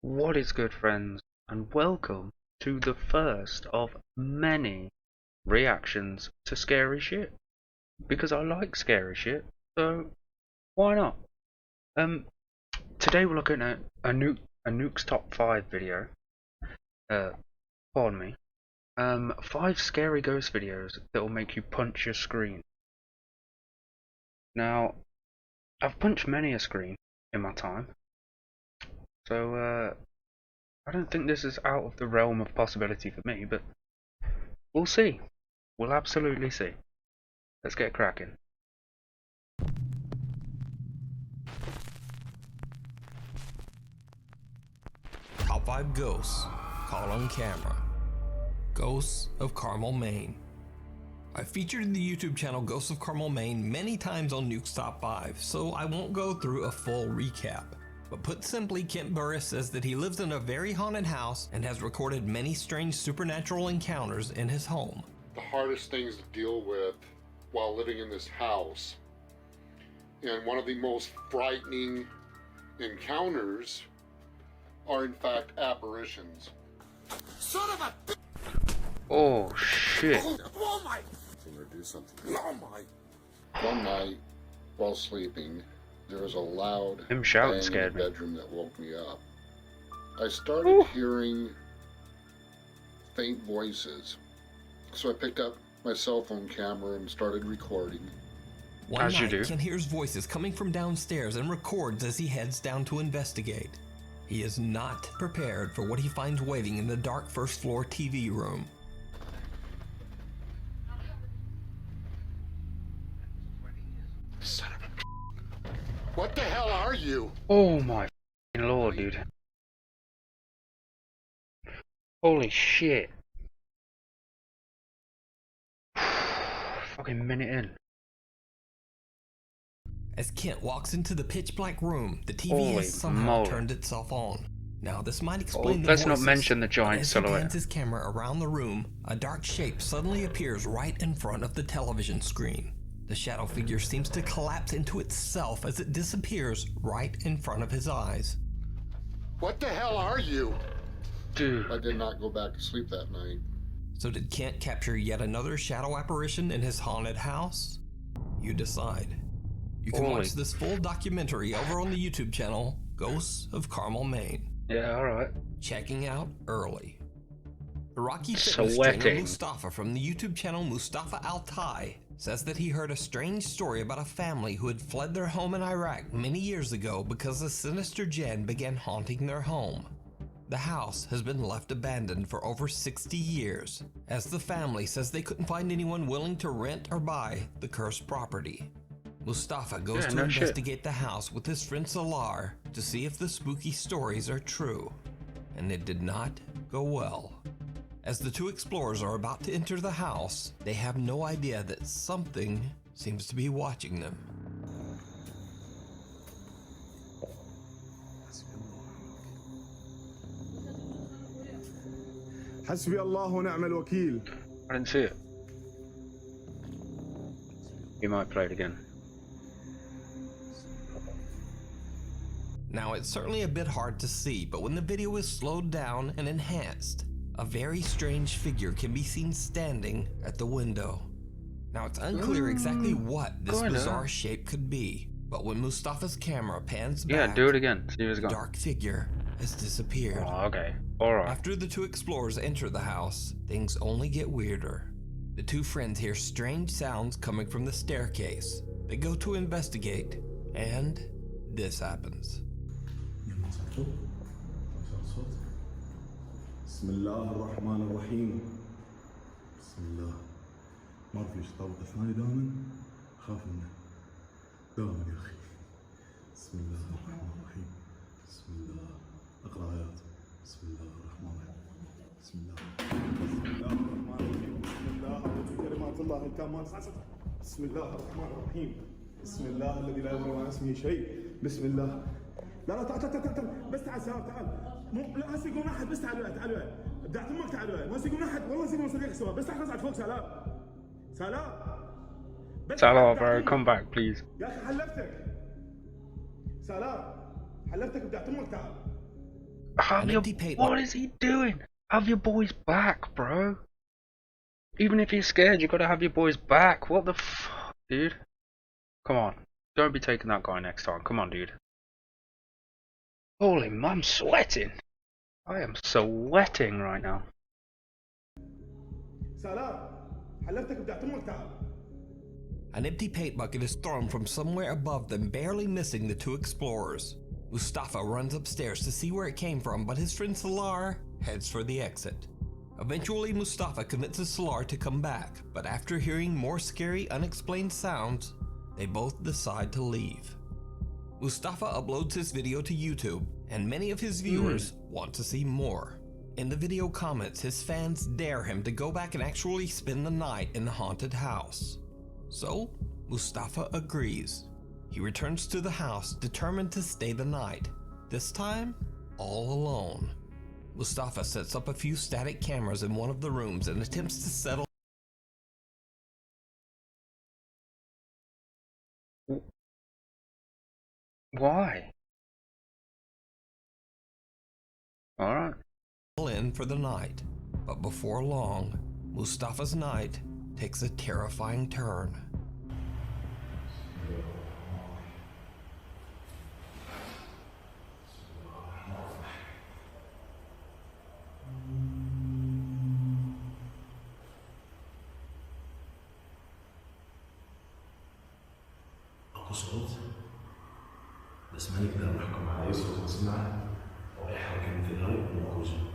What is good, friends, and welcome to the first of many reactions to scary shit. Because I like scary shit, so why not? Um, Today we're looking at a Nuke's top 5 video. Uh, pardon me. 5 scary ghost videos that will make you punch your screen. Now, I've punched many a screen in my time, so I don't think this is out of the realm of possibility for me, but we'll see. We'll absolutely see. Let's get cracking. Top 5 Ghosts Caught on Camera. Ghosts of Carmel, Maine. I've featured the YouTube channel Ghosts of Carmel, Maine many times on Nuke's Top 5, so I won't go through a full recap. But put simply, Kent Burris says that he lives in a very haunted house and has recorded many strange supernatural encounters in his home. The hardest things to deal with while living in this house, and one of the most frightening encounters are in fact apparitions. Son of a Oh shit. oh my or do something. Oh my. One night while sleeping, there was a loud Him shouting bang scared in me. the bedroom that woke me up. I started hearing faint voices, so I picked up my cell phone camera and started recording. One As you night, do. Kent hears voices coming from downstairs and records as he heads down to investigate. He is not prepared for what he finds waiting in the dark first floor TV room. Son of a what the hell are you? Oh my f***ing lord, dude. Holy shit. Fucking minute in. As Kent walks into the pitch black room, the TV Holy has somehow moly. turned itself on. Now this might explain the Let's not voices, mention the but giant as he silhouette. pans his camera around the room, a dark shape suddenly appears right in front of the television screen. The shadow figure seems to collapse into itself as it disappears right in front of his eyes. What the hell are you? Dude. I did not go back to sleep that night. So did Kent capture yet another shadow apparition in his haunted house? You decide. You can watch this full documentary over on the YouTube channel, Ghosts of Carmel, Maine. Yeah, alright. Checking out early. The Rocky fitness trainer Sweating. Mustafa from the YouTube channel Mustafa Altai says that he heard a strange story about a family who had fled their home in Iraq many years ago because a sinister jinn began haunting their home. The house has been left abandoned for over 60 years, as the family says they couldn't find anyone willing to rent or buy the cursed property. Mustafa goes to investigate the house with his friend Salar to see if the spooky stories are true, and it did not go well. As the two explorers are about to enter the house, they have no idea that something seems to be watching them. حسبي الله ونعم الوكيل. I didn't see it. You might play it again. Now it's certainly a bit hard to see, but when the video is slowed down and enhanced, a very strange figure can be seen standing at the window. Now it's unclear exactly what this bizarre shape could be, but when Mustafa's camera pans back, do it again. See if it's the gone. dark figure has disappeared. Oh, okay. Alright. After the two explorers enter the house, things only get weirder. The two friends hear strange sounds coming from the staircase. They go to investigate, and this happens. بسم الله الرحمن الرحيم. بسم الله. ما في طبقة ثانية دائما خاف منه. دائما يا أخي. بسم الله الرحمن الرحيم. بسم الله. اقرأ آيات. بسم الله الرحمن الرحيم. بسم الله. بسم الله الرحمن الرحيم. بسم الله بكلمات الله التامات. بسم الله الرحمن الرحيم. بسم الله الذي لا يضر مع اسمه شيء. بسم الله. لا تعال بس تعال سلام تعال. لا هسه يقوم احد بس تعال وياي بدعت امك تعال وياي ما هسه يقوم احد والله يقوم صديق سوا بس تعال نصعد فوق سلام Salah, bro, come back, please. يا اخي حلفتك سلام حلفتك بدعت امك تعال An empty paint What is he doing? Have your boys back, bro. Even if you're scared, you gotta have your boys back. What the fuck, dude? Come on. Don't be taking that guy next time. Come on, dude. Holy, I'm sweating. I am sweating right now. An empty paint bucket is thrown from somewhere above them, barely missing the two explorers. Mustafa runs upstairs to see where it came from, but his friend Salar heads for the exit. Eventually, Mustafa convinces Salar to come back, but after hearing more scary, unexplained sounds, they both decide to leave. Mustafa uploads his video to YouTube, and many of his viewers want to see more. In the video comments, his fans dare him to go back and actually spend the night in the haunted house. So, Mustafa agrees. He returns to the house, determined to stay the night, this time all alone. Mustafa sets up a few static cameras in one of the rooms and attempts to settle. Why? Alright. In for the night. But before long, Mustafa's night takes a terrifying turn. أكو صوت بس ما نقدر نحكم على أي صوت نسمعه أو أي حركة مثل هاي موجودة.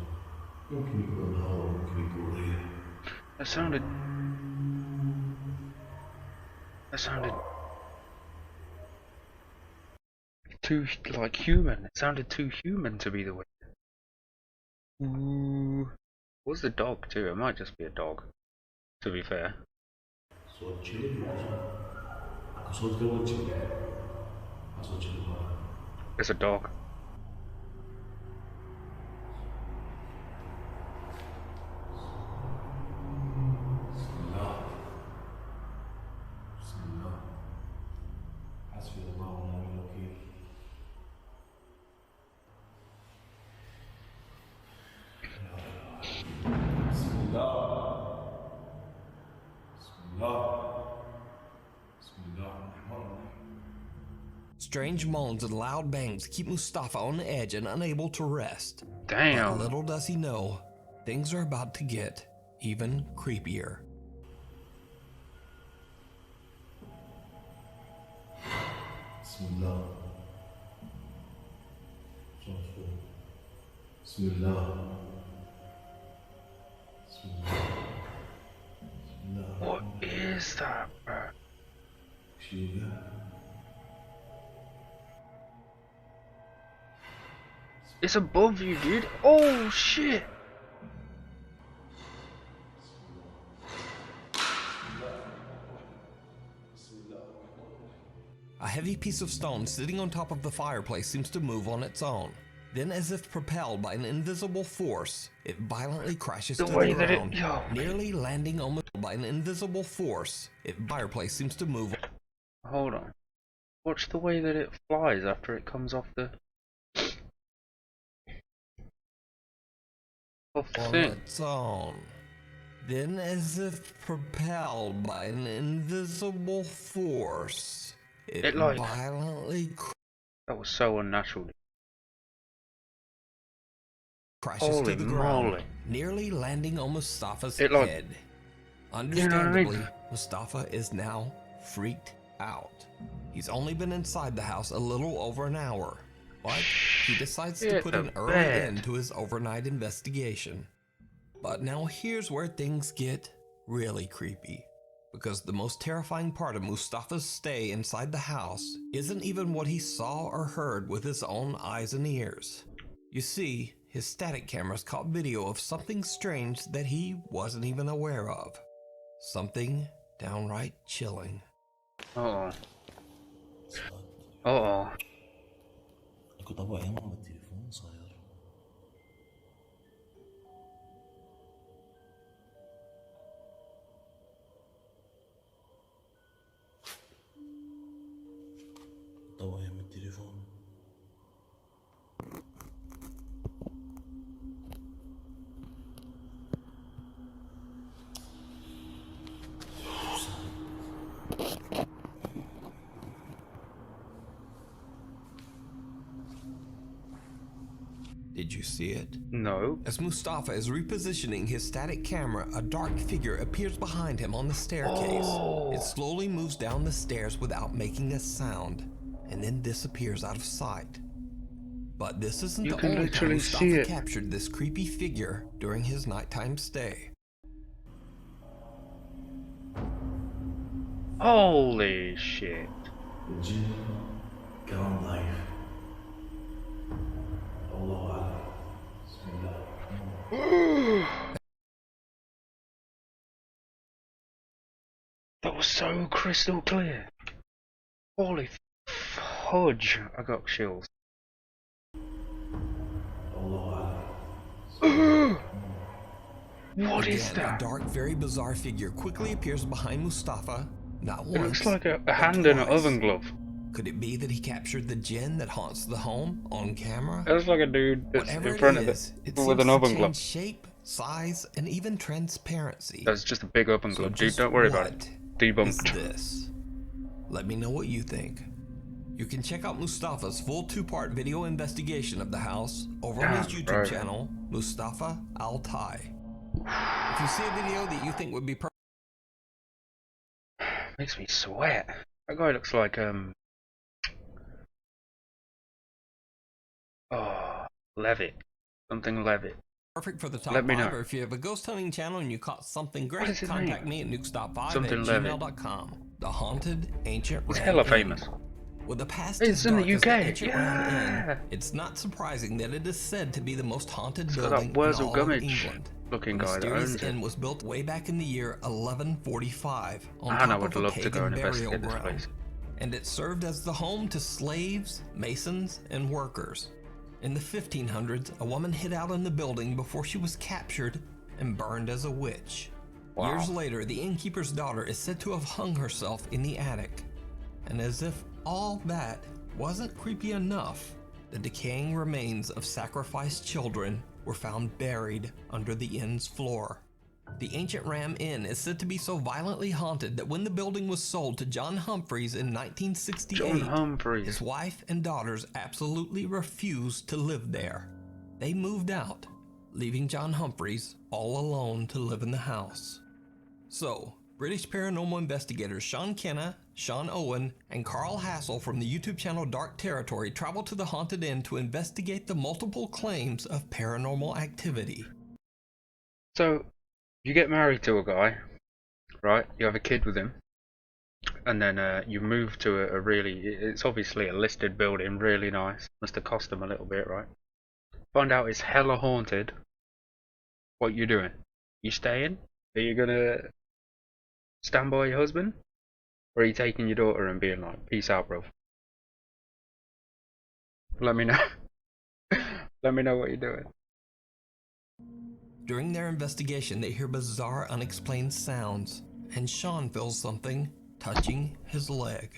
ممكن يكون هوا ممكن يكون ريح. That sounded too like human. It sounded too human to be the way. Ooh. Was the dog too? It might just be a dog, to be fair. صوت شلبي أكو صوت قبل شلبي. صوت شلبي. It's a dog. Strange moans and loud bangs keep Mustafa on the edge and unable to rest. Damn. But little does he know, things are about to get even creepier. Bismillah. Bismillah. What is that, bro? It's above you, dude. Oh shit! A heavy piece of stone sitting on top of the fireplace seems to move on its own. Then, as if propelled by an invisible force, it violently crashes to the ground, nearly landing almost by an invisible force. Fireplace seems to move. Hold on. Watch the way that it flies after it comes off the on thing. Its own. Then, as if propelled by an invisible force, it like violently that was so unnatural. crashes Holy to the ground, moly. nearly landing on Mustafa's It like- head. You know what I mean? Understandably, Mustafa is now freaked out. He's only been inside the house a little over an hour, but he decides to put an early end to his overnight investigation. But now here's where things get really creepy, because the most terrifying part of Mustafa's stay inside the house isn't even what he saw or heard with his own eyes and ears. You see, his static cameras caught video of something strange that he wasn't even aware of. Something downright chilling. Uh oh. أكو طبع يا ماما التليفون صاير. طبع يا التليفون. Did you see it? No. As Mustafa is repositioning his static camera, a dark figure appears behind him on the staircase. It slowly moves down the stairs without making a sound, and then disappears out of sight. But this isn't You the can only time literally see Mustafa it. captured this creepy figure during his nighttime stay. Holy shit. الجن كرم ضعيف الله أعلم بسم الله. That was so crystal clear. Holy fudge. I got chills. الله أعلم. What is Again, a that? dark, very bizarre figure quickly appears behind Mustafa, not It once, looks like a but hand in an twice. oven glove. Could it be that he captured the jinn that haunts the home on camera? It looks like a dude that's Whatever in front it of is, it it with an seems to oven change glove. shape, size, and even transparency. That's just a big oven So glove, dude. just Don't worry about it. what is Debunked. this? Let me know what you think. You can check out Mustafa's full 2-part video investigation of the house over on his Damn, YouTube bro. channel, Mustafa Altai. If you see a video that you think would be perfect, Makes me sweat. That guy looks like oh, Levitt. Something Levitt. perfect for the top Let me 5, know. or if you have a ghost hunting channel and you caught something What great, is his contact name? me at nukes.5 Something at Levitt. gmail.com. The Haunted Ancient He's Ram hella Inn. famous. With a past It's as in the dark as the UK, ancient yeah. Ram Inn, it's not surprising that it is said to be the most haunted It's got building that in Wurzel all of Gummidge England. looking The guy that mysterious owns inn it. was built way back in the year 1145 on And I top would of a love to go pagan and burial investigate this ground, place. and it served as the home to slaves, masons, and workers. In the 1500s, a woman hid out in the building before she was captured and burned as a witch. Wow. Years later, the innkeeper's daughter is said to have hung herself in the attic. And as if all that wasn't creepy enough, the decaying remains of sacrificed children were found buried under the inn's floor. The ancient Ram Inn is said to be so violently haunted that when the building was sold to John Humphreys in 1968, John Humphreys. his wife and daughters absolutely refused to live there. They moved out, leaving John Humphreys all alone to live in the house. So, British paranormal investigators Sean Kenna, Sean Owen, and Carl Hassel from the YouTube channel Dark Territory traveled to the haunted inn to investigate the multiple claims of paranormal activity. So, you get married to a guy, right? You have a kid with him, and then you move to a really, it's obviously a listed building, really nice. Must have cost them a little bit, right? Find out it's hella haunted. What you doing? You staying? Are you gonna stand by your husband? Or are you taking your daughter and being like, peace out, bro? Let me know. Let me know what you're doing. During their investigation, they hear bizarre, unexplained sounds, and Sean feels something touching his leg.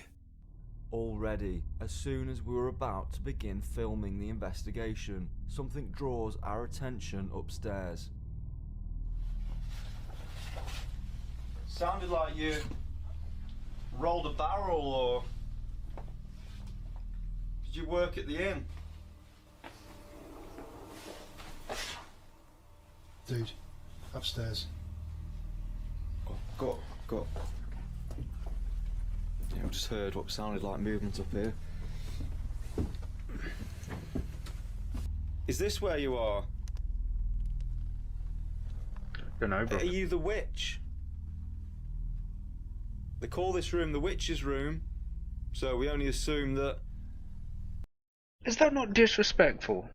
Already, as soon as we were about to begin filming the investigation, something draws our attention upstairs. Sounded like you rolled a barrel, or did you work at the inn? Dude, upstairs. Go. Yeah, I just heard what sounded like movement up here. Is this where you are? Don't know, bro. Are you the witch? They call this room the witch's room, so we only assume that... Is that not disrespectful?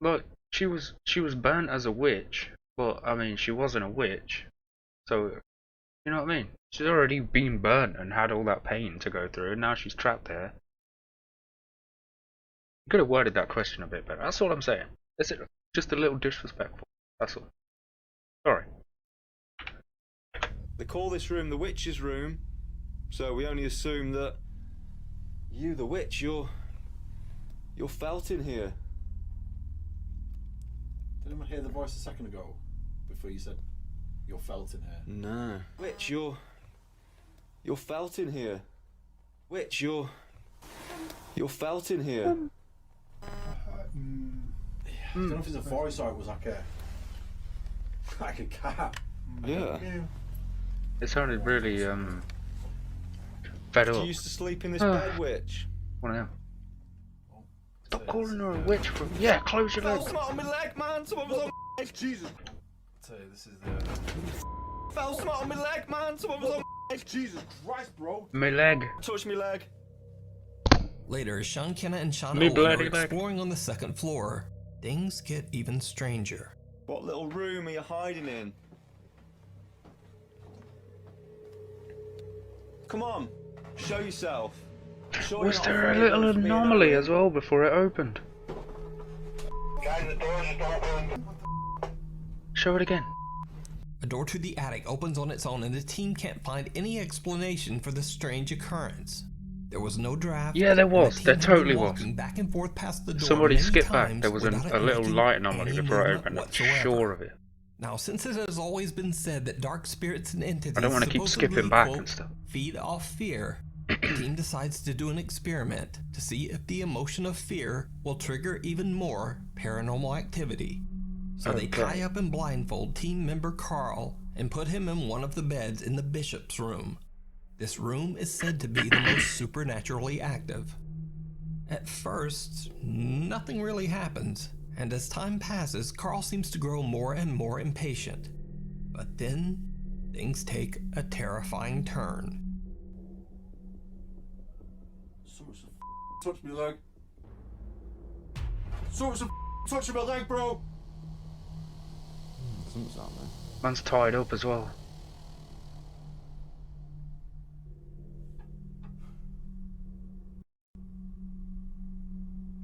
Like, she was burnt as a witch, but I mean, she wasn't a witch, so you know what I mean? She's already been burnt and had all that pain to go through, and now she's trapped there. You could have worded that question a bit better. That's all I'm saying. Is it just a little disrespectful? That's all. Sorry. They call this room the witch's room, so we only assume that... You, the witch, you're felt in here. Did anyone hear the voice a second ago before you said you're felt in here? No. Witch, you're felt in here. Witch, you're felt in here. I don't know if it's a voice or it was like a cat. Yeah. It sounded really fed Do up. you used to sleep in this bed, witch? One of them. Stop calling her a witch. Yeah, close your Fell legs. smart on my leg, man. Someone was on my leg. Jesus. I'll tell you, this is the. Fell smart on my leg, man. Someone was on my leg. Jesus Christ, bro. My leg. Touch me leg. Later, Sean Kenna and Sean Me Owen bloody are leg. exploring on the second floor. Things get even stranger. What little room are you hiding in? Come on, show yourself. Sure Was you're not there a afraid little of me in that anomaly room? as well before it opened? Guys, the door's just open. Show it again. A door to the attic opens on its own and the team can't find any explanation for the strange occurrence. There was no draft. Yeah, there and the was. team There had totally been was. walking back and forth past the door Somebody many skipped back. times There was a without it little making light anomaly any before it movement opened. I'm whatsoever. sure of it. Now, since it has always been said that dark spirits and entities I don't want to keep supposedly, skipping back quote, and stuff. feed off fear, the team decides to do an experiment to see if the emotion of fear will trigger even more paranormal activity. So they Okay. tie up and blindfold team member Carl and put him in one of the beds in the bishop's room. This room is said to be the most supernaturally active. At first, nothing really happens, and as time passes, Carl seems to grow more and more impatient. But then, things take a terrifying turn. Someone's touched my leg. Someone's touching my leg, bro. Something's happening. Man's tied up as well.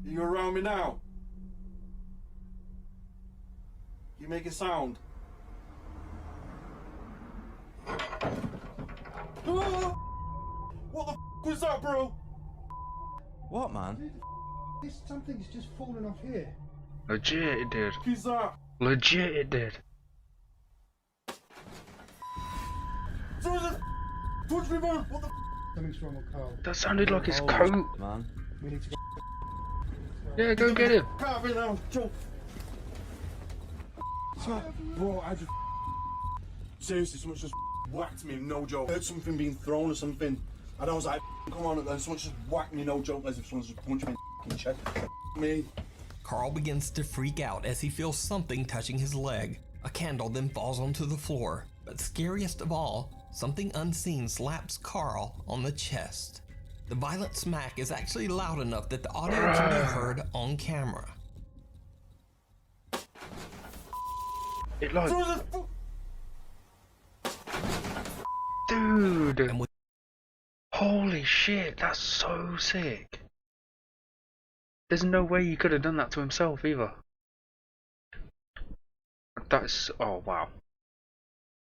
Are you around me now? You make a sound. What the was that, bro? What, man? This something's just fallen off here. Legit it did. Who's that? Legit it did. Someone's touch me, man. What the Something's wrong with Carl. That sounded like his Oh, coat. man. We need to go. Yeah, go get him. Can't be now, Joe. Bro, I just seriously, someone just whacked me, no joke. I heard something being thrown or something, and I was like, come on, and then someone just whacked me, no joke, as if someone just punched me in the chest. Me. Carl begins to freak out as he feels something touching his leg. A candle then falls onto the floor, but scariest of all, something unseen slaps Carl on the chest. The violent smack is actually loud enough that the audio can be heard on camera. It like, Someone's dude. And with Holy shit, that's so sick. There's no way he could have done that to himself either. That's, oh wow.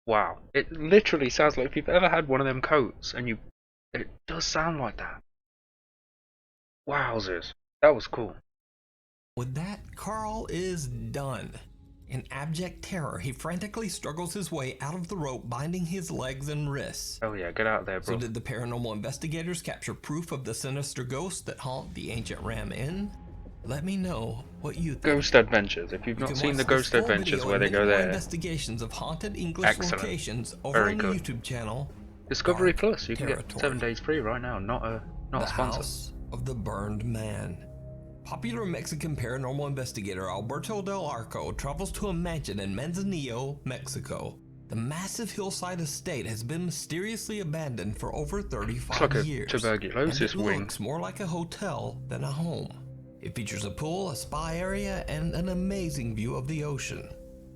Wow. It literally sounds like if you've ever had one of them coats and it does sound like that. Wowzers. That was cool. With that, Carl is done. In abject terror, he frantically struggles his way out of the rope binding his legs and wrists. Oh yeah, get out of there, bro. So did the paranormal investigators capture proof of the sinister ghosts that haunt the ancient Ram Inn? Let me know what you think. Ghost Adventures. If you've You not can seen watch the this Ghost full Adventures video where and they go many more there, investigations of haunted English Excellent. locations over Very on the good. YouTube channel Discovery Dark Plus, you can get Territory. 7 days free right now. Not a The sponsor. House of the Burned Man. Popular Mexican paranormal investigator Alberto Del Arco travels to a mansion in Manzanillo, Mexico. The massive hillside estate has been mysteriously abandoned for over 35 It's like a years. tuberculosis and it wing. looks more like a hotel than a home. It features a pool, a spa area, and an amazing view of the ocean.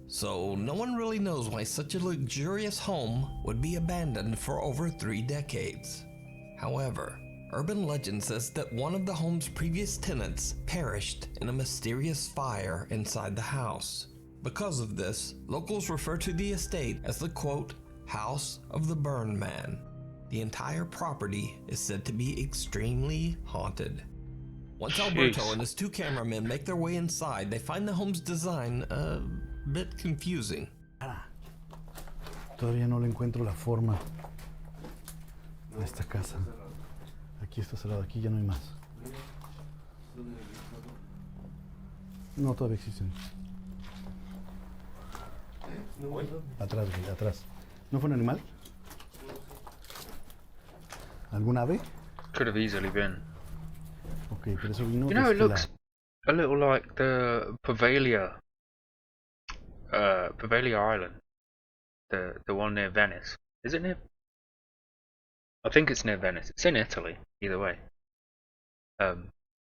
So no one really knows why such a luxurious home would be abandoned for over 3 decades. However, urban legend says that one of the home's previous tenants perished in a mysterious fire inside the house. Because of this, locals refer to the estate as the quote, House of the Burned Man. The entire property is said to be extremely haunted. Once Alberto Jeez. and his 2 cameramen make their way inside, they find the home's design a bit confusing. Todavía no le encuentro la forma a esta casa. Aquí está cerrado, aquí ya no hay más. No, todavía existen. Atrás, güey, atrás. ¿No fue un animal? ¿Algún ave? Could have easily been. Ok, pero eso vino You de know, it este lado. looks a little like the Pavalia Island, the one near Venice. Is it near? I think it's near Venice. It's in Italy, either way.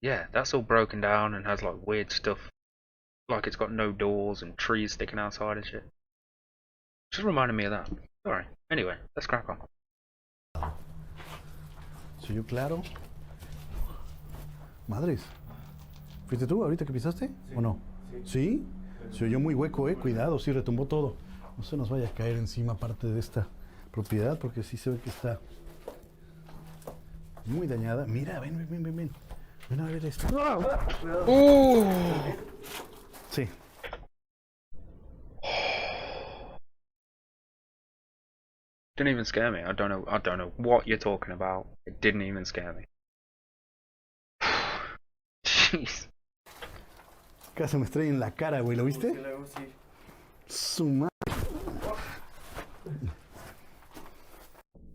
Yeah, that's all broken down and has like weird stuff, like it's got no doors and trees sticking outside and shit. Just reminded me of that. Sorry. Anyway, let's crack on. ¿Se oyó claro? Madres. ¿Fuiste tú ahorita que pisaste? ¿O no? ¿Sí? Se oyó muy hueco, cuidado, sí retumbó todo. No se nos vaya a caer encima parte de esta propiedad porque sí se ve que está muy dañada. Mira, ven. Ven a ver esto. Sí. Didn't even scare me. I don't know what you're talking about. It didn't even scare me. Jeez. Casi me estrella en la cara, güey, ¿lo viste? Su madre.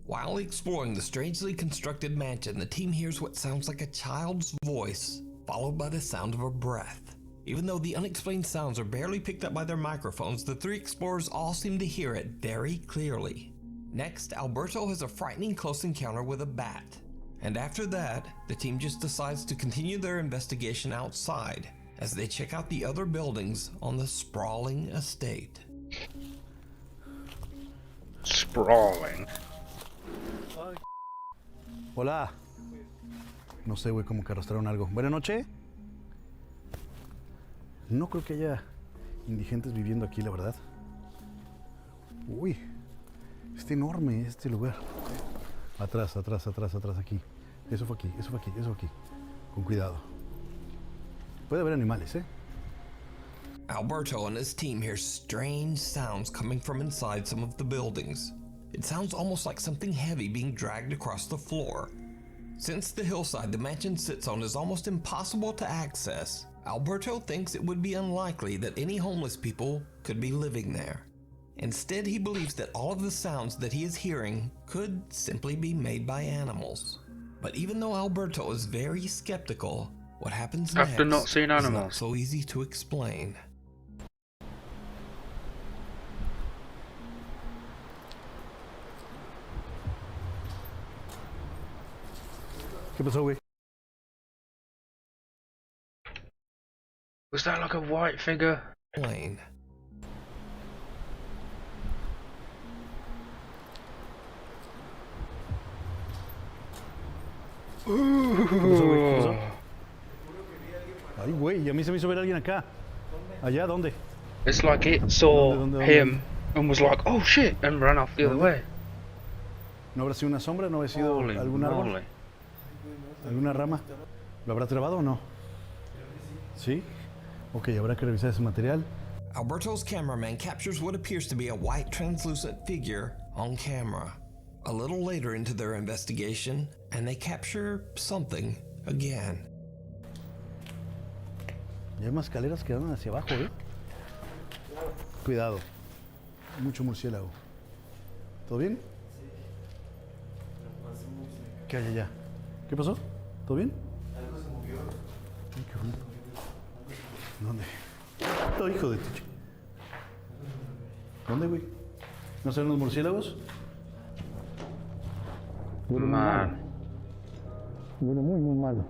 While exploring the strangely constructed mansion, the team hears what sounds like a child's voice, followed by the sound of a breath. Even though the unexplained sounds are barely picked up by their microphones, the three explorers all seem to hear it very clearly. Next, Alberto has a frightening close encounter with a bat. And after that, the team just decides to continue their investigation outside as they check out the other buildings on the sprawling estate. Sprawling. Hola. No sé, güey, como que arrastraron algo. Buenas noches. No creo que haya indigentes viviendo aquí, la verdad. Uy, está enorme este lugar. Atrás, aquí. Eso fue aquí. Con cuidado. Puede haber animales, ¿eh? Alberto and his team hear strange sounds coming from inside some of the buildings. It sounds almost like something heavy being dragged across the floor. Since the hillside the mansion sits on is almost impossible to access, Alberto thinks it would be unlikely that any homeless people could be living there. Instead, he believes that all of the sounds that he is hearing could simply be made by animals. But even though Alberto is very skeptical, what happens After next not seeing is animals. not so easy to explain. ¿Qué pasó, güey? Was that like a white figure? Plain. ¿Qué pasó, güey? ¿Qué pasó? Ay, güey, a mí se me hizo ver a alguien acá. ¿Allá? ¿Dónde? It's like it saw ¿Dónde? him and was like, oh shit, and ran off the other way. ¿No habrá sido una sombra? ¿No habrá sido Holy algún árbol? moly. ¿Alguna rama? ¿Lo habrá trabado o no? ¿Sí? Ok, habrá que revisar ese material. Alberto's cameraman captures what appears to be a white translucent figure on camera. A little later into their investigation, and they capture something again. Y hay más escaleras que van hacia abajo, ¿eh? Cuidado. Mucho murciélago. ¿Todo bien? ¿Qué hay allá? ¿Qué pasó? ¿Todo bien? Algo se movió. Ay, qué bonito. ¿Dónde? Oh, hijo de tu chica. ¿Dónde, güey? ¿No son los murciélagos? Man. Huele muy malo.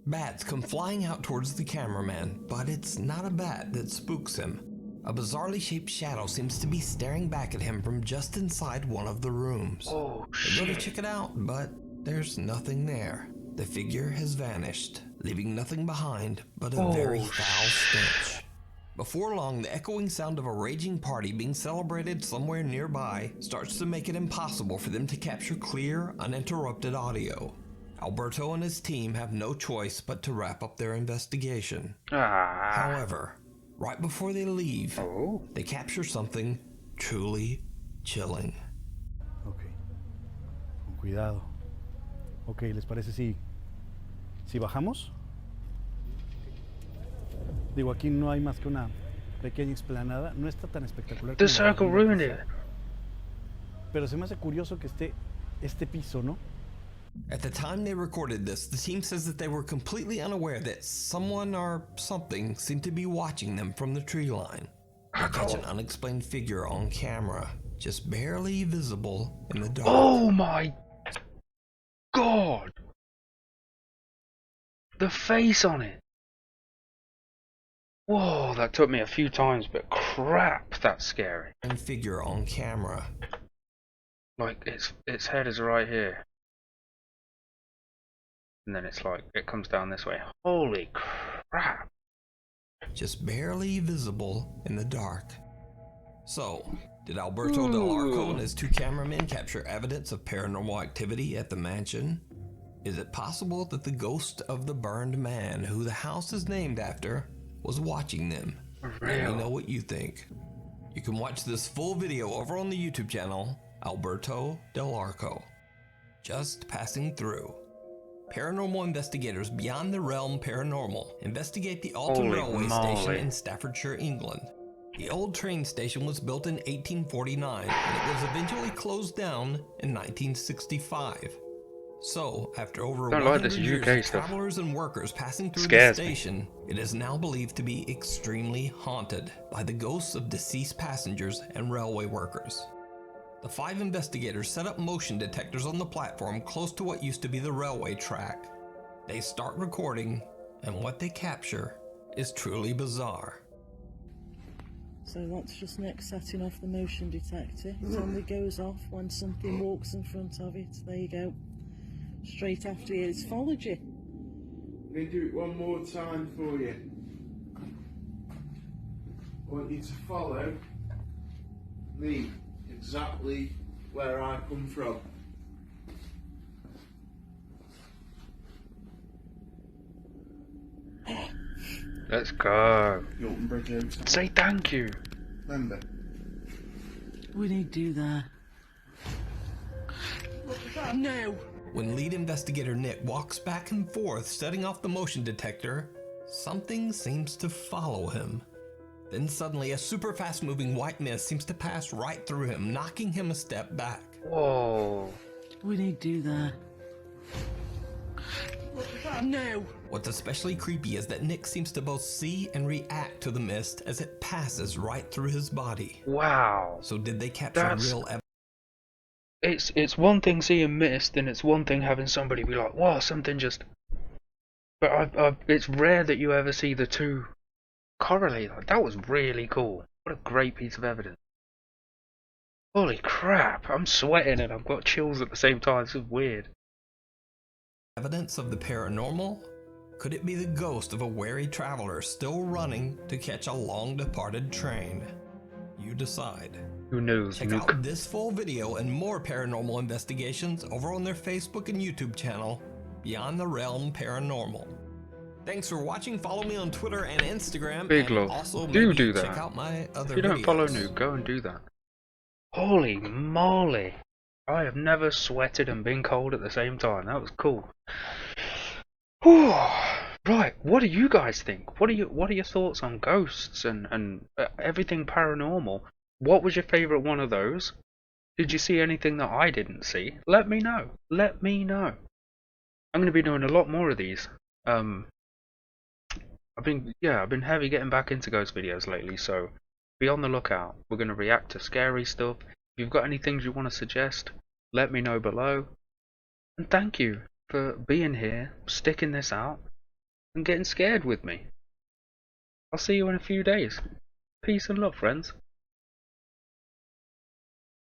Bats come flying out towards the cameraman, but it's not a bat that spooks him. A bizarrely shaped shadow seems to be staring back at him from just inside one of the rooms. Oh They go to shit. check it out, but there's nothing there. The figure has vanished, leaving nothing behind but a very foul stench. Before long, the echoing sound of a raging party being celebrated somewhere nearby starts to make it impossible for them to capture clear, uninterrupted audio. Alberto and his team have no choice but to wrap up their investigation. Ah. However, right before they leave, Oh. they capture something truly chilling. Ok. Con cuidado. Ok, ¿les parece si bajamos? Digo, aquí no hay más que una pequeña explanada. No está tan espectacular The como circle debería ruined quizá, it. pero se me hace curioso que esté este piso, ¿no? At the time they recorded this, the team says that they were completely unaware that someone or something seemed to be watching them from the tree line. They catch an unexplained figure on camera, just barely visible in the dark. Oh my god! The face on it! Whoa, that took me a few times, but crap, that's scary. And figure on camera. Like, its head is right here. And then it's like, it comes down this way. Holy crap! Just barely visible in the dark. So, did Alberto Del Arco and his two cameramen capture evidence of paranormal activity at the mansion? Is it possible that the ghost of the burned man, who the house is named after, was watching them? Let me know what you think. You can watch this full video over on the YouTube channel, Alberto Del Arco. Just passing through. Paranormal investigators beyond the realm paranormal investigate the Alton Holy railway moly. station in Staffordshire, England. The old train station was built in 1849 and it was eventually closed down in 1965. So, after over Don't 100 like this years UK of stuff. travelers and workers passing through the Scares me. station, it is now believed to be extremely haunted by the ghosts of deceased passengers and railway workers. The 5 investigators set up motion detectors on the platform close to what used to be the railway track. They start recording, and what they capture is truly bizarre. So that's just Nick setting off the motion detector. It only goes off when something walks in front of it. There you go. Straight after it, it's followed you. I'm going to do it one more time for you. I want you to follow me exactly where I come from. Let's go. Yorton Bridge Hotel. Say thank you. Remember? We need to do that. No! When lead investigator Nick walks back and forth setting off the motion detector, something seems to follow him. Then suddenly a super fast moving white mist seems to pass right through him, knocking him a step back. Whoa. We need to do that. No! What's especially creepy is that Nick seems to both see and react to the mist as it passes right through his body. Wow. So did they capture real evidence? It's one thing seeing mist, and it's one thing having somebody be like, "Wow, something just." But it's rare that you ever see the two correlate. Like, that was really cool. What a great piece of evidence. Holy crap! I'm sweating and I've got chills at the same time. This is weird. Evidence of the paranormal? Could it be the ghost of a wary traveler still running to catch a long-departed train? You decide. Who knows? Check Nuke. out this full video and more paranormal investigations over on their Facebook and YouTube channel, Beyond the Realm Paranormal. Thanks for watching. Follow me on Twitter and Instagram. Big and love. also Do maybe that. check out my other If you don't videos. follow Nuke, go and do that. Holy moly! I have never sweated and been cold at the same time. That was cool. Whew. Right, what do you guys think? What are your thoughts on ghosts and everything paranormal? What was your favourite one of those? Did you see anything that I didn't see? Let me know. Let me know. I'm going to be doing a lot more of these. I've been heavy getting back into ghost videos lately, so be on the lookout. We're going to react to scary stuff. If you've got any things you want to suggest, let me know below. And thank you for being here, sticking this out, and getting scared with me. I'll see you in a few days. Peace and love, friends.